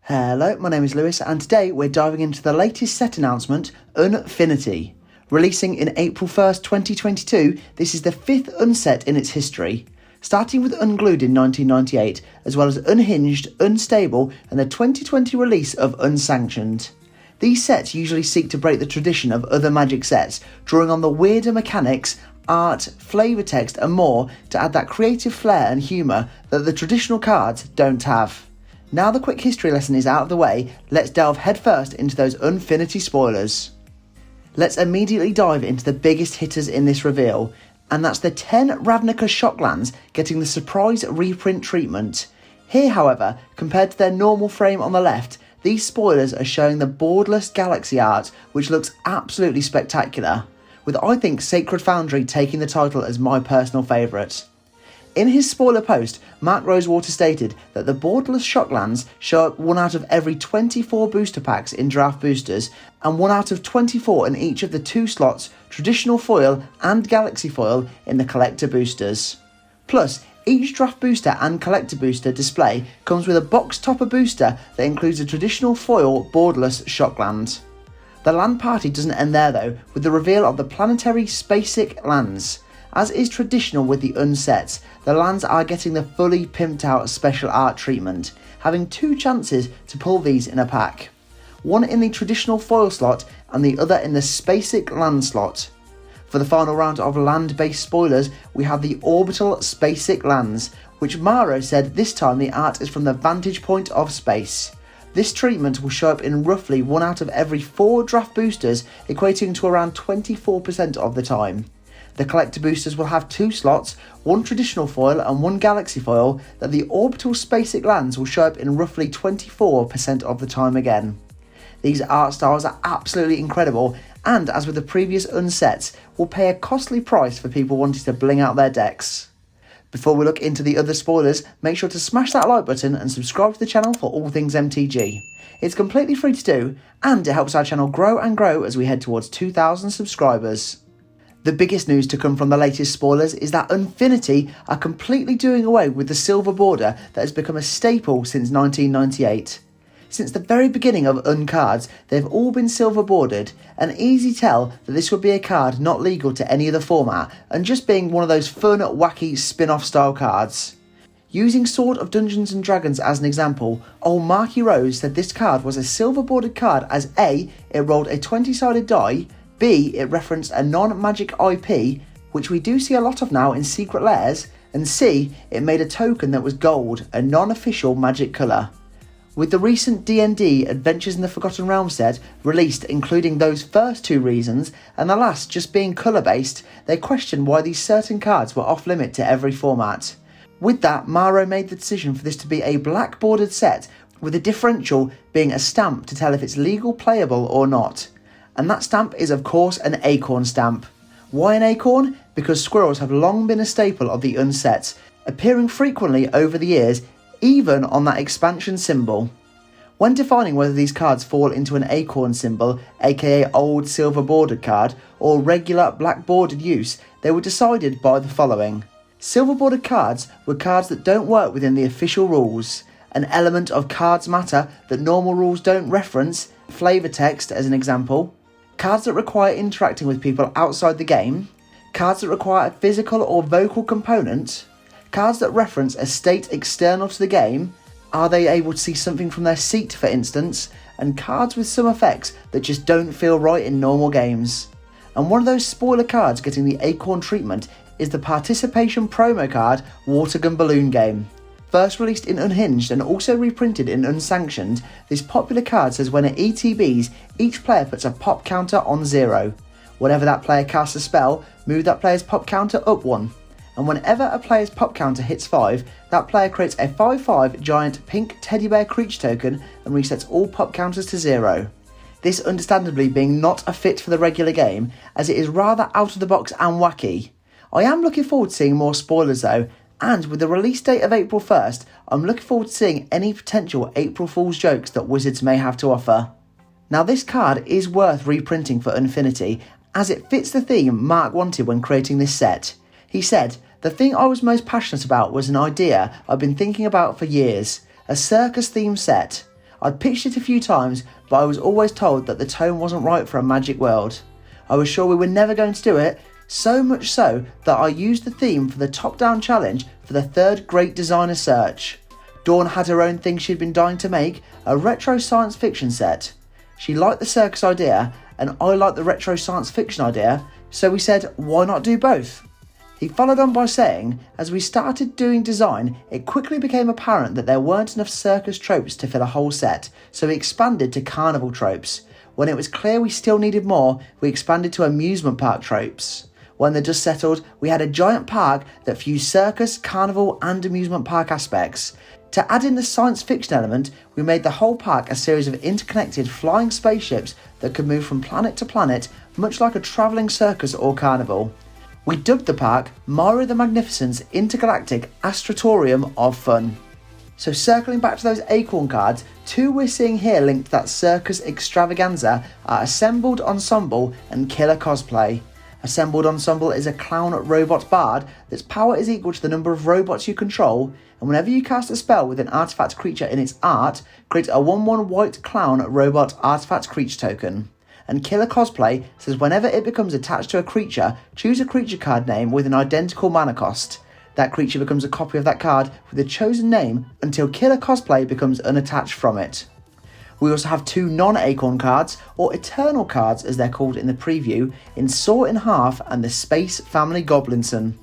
Hello, my name is Lewis, and today we're diving into the latest set announcement, Unfinity. Releasing in April 1st, 2022, this is the 5th unset in its history. Starting with Unglued in 1998, as well as Unhinged, Unstable, and the 2020 release of Unsanctioned. These sets usually seek to break the tradition of other Magic sets, drawing on the weirder mechanics, art, flavour text and more to add that creative flair and humour that the traditional cards don't have. Now the quick history lesson is out of the way, let's delve headfirst into those Unfinity spoilers. Let's immediately dive into the biggest hitters in this reveal, and that's the 10 Ravnica Shocklands getting the surprise reprint treatment. Here, however, compared to their normal frame on the left, these spoilers are showing the borderless galaxy art, which looks absolutely spectacular, with I think Sacred Foundry taking the title as my personal favourite. In his spoiler post, Mark Rosewater stated that the borderless Shocklands show up 1 out of every 24 booster packs in draft boosters, and 1 out of 24 in each of the 2 slots, traditional foil and galaxy foil, in the collector boosters. Plus, each draft booster and collector booster display comes with a box topper booster that includes a traditional foil borderless Shockland. The land party doesn't end there though, with the reveal of the planetary Spacek lands. As is traditional with the unsets, the lands are getting the fully pimped out special art treatment, having 2 chances to pull these in a pack. One in the traditional foil slot and the other in the Spacek land slot. For the final round of land-based spoilers, we have the orbital Spacek lands, which Maro said this time the art is from the vantage point of space. This treatment will show up in roughly 1 out of every 4 draft boosters, equating to around 24% of the time. The collector boosters will have 2 slots, 1 traditional foil and 1 galaxy foil, that the orbital Spacek lands will show up in roughly 24% of the time again. These art styles are absolutely incredible, and as with the previous unsets, will pay a costly price for people wanting to bling out their decks. Before we look into the other spoilers, make sure to smash that like button and subscribe to the channel for all things MTG. It's completely free to do, and it helps our channel grow and grow as we head towards 2,000 subscribers. The biggest news to come from the latest spoilers is that Unfinity are completely doing away with the silver border that has become a staple since 1998. Since the very beginning of Uncards, they've all been silver bordered, an easy tell that this would be a card not legal to any other format and just being one of those fun, wacky spin-off style cards. Using Sword of Dungeons and Dragons as an example, old Marky Rose said this card was a silver bordered card as A, it rolled a 20-sided die, B, it referenced a non-magic IP, which we do see a lot of now in Secret Lairs, and C, it made a token that was gold, a non-official magic colour. With the recent D&D Adventures in the Forgotten Realms set released including those first 2 reasons, and the last just being colour based, they questioned why these certain cards were off limit to every format. With that, Maro made the decision for this to be a black bordered set, with the differential being a stamp to tell if it's legal playable or not. And that stamp is of course an acorn stamp. Why an acorn? Because squirrels have long been a staple of the unsets, appearing frequently over the years, even on that expansion symbol. When defining whether these cards fall into an acorn symbol, aka old silver bordered card, or regular black bordered use, they were decided by the following. Silver bordered cards were cards that don't work within the official rules, an element of cards matter that normal rules don't reference, flavour text as an example, cards that require interacting with people outside the game, cards that require a physical or vocal component, cards that reference a state external to the game, are they able to see something from their seat for instance, and cards with some effects that just don't feel right in normal games. And one of those spoiler cards getting the acorn treatment is the participation promo card Watergun Balloon Game. First released in Unhinged and also reprinted in Unsanctioned, this popular card says when it ETBs, each player puts a pop counter on 0. Whenever that player casts a spell, move that player's pop counter up 1. And whenever a player's pop counter hits 5, that player creates a 5/5 giant pink teddy bear creature token and resets all pop counters to 0. This understandably being not a fit for the regular game, as it is rather out of the box and wacky. I am looking forward to seeing more spoilers though, and with the release date of April 1st, I'm looking forward to seeing any potential April Fool's jokes that Wizards may have to offer. Now this card is worth reprinting for Unfinity, as it fits the theme Mark wanted when creating this set. He said, "The thing I was most passionate about was an idea I've been thinking about for years, a circus themed set. I'd pitched it a few times, but I was always told that the tone wasn't right for a Magic world. I was sure we were never going to do it, so much so that I used the theme for the top-down challenge for the third Great Designer Search. Dawn had her own thing she'd been dying to make, a retro science fiction set. She liked the circus idea, and I liked the retro science fiction idea, so we said, why not do both? He followed on by saying, as we started doing design, it quickly became apparent that there weren't enough circus tropes to fill a whole set, so we expanded to carnival tropes. When it was clear we still needed more, we expanded to amusement park tropes. When the dust settled, we had a giant park that fused circus, carnival and amusement park aspects. To add in the science fiction element, we made the whole park a series of interconnected flying spaceships that could move from planet to planet, much like a travelling circus or carnival. We dubbed the park Mario the Magnificent's Intergalactic Astratorium of Fun. So circling back to those Acorn cards, two we're seeing here linked to that circus extravaganza are Assembled Ensemble and Killer Cosplay. Assembled Ensemble is a clown robot bard that's power is equal to the number of robots you control, and whenever you cast a spell with an artifact creature in its art, create a 1/1 white clown robot artifact creature token. And Killer Cosplay says whenever it becomes attached to a creature, choose a creature card name with an identical mana cost. That creature becomes a copy of that card with a chosen name until Killer Cosplay becomes unattached from it. We also have two non-Acorn cards, or Eternal cards as they're called in the preview, in Saw in Half and the Space Family Goblinson.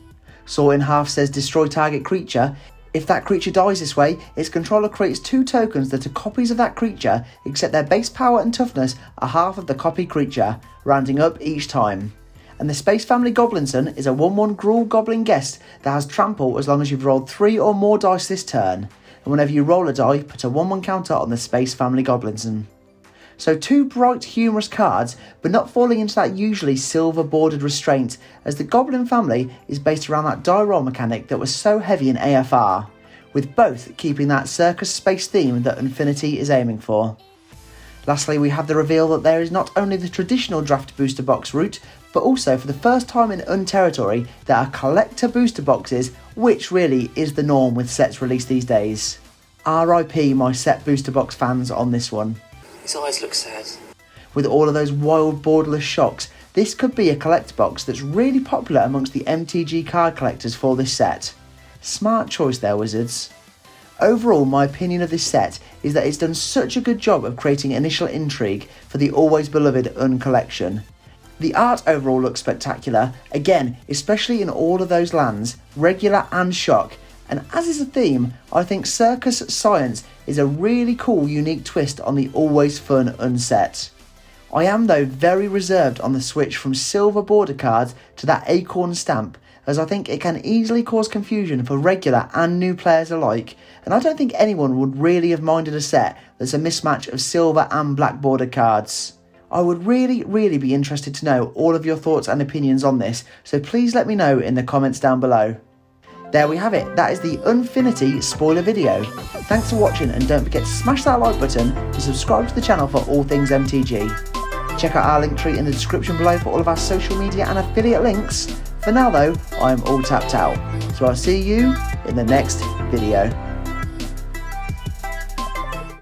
Saw in Half says destroy target creature. If that creature dies this way, its controller creates two tokens that are copies of that creature, except their base power and toughness are half of the copy creature, rounding up each time. And the Space Family Goblinson is a 1/1 Gruul Goblin Guest that has trample as long as you've rolled 3 or more dice this turn. And whenever you roll a die, put a 1/1 counter on the Space Family Goblinson. So two bright, humorous cards, but not falling into that usually silver-bordered restraint, as the Goblin family is based around that die roll mechanic that was so heavy in AFR, with both keeping that circus space theme that Unfinity is aiming for. Lastly, we have the reveal that there is not only the traditional draft booster box route, but also for the first time in Unterritory, there are collector booster boxes, which really is the norm with sets released these days. RIP my set booster box fans on this one. His eyes look sad. With all of those wild borderless shocks, this could be a collector box that's really popular amongst the MTG card collectors for this set. Smart choice there, Wizards. Overall, my opinion of this set is that it's done such a good job of creating initial intrigue for the always beloved Un collection. The art overall looks spectacular, again, especially in all of those lands, regular and shock, and as is a theme, I think circus science is a really cool unique twist on the always fun unset. I am though very reserved on the switch from silver border cards to that Acorn stamp, as I think it can easily cause confusion for regular and new players alike, and I don't think anyone would really have minded a set that's a mismatch of silver and black border cards. I would really be interested to know all of your thoughts and opinions on this, so please let me know in the comments down below. There we have it, that is the Unfinity spoiler video. Thanks for watching, and don't forget to smash that like button and subscribe to the channel for all things MTG. Check out our link tree in the description below for all of our social media and affiliate links. For now though, I am all tapped out, so I'll see you in the next video.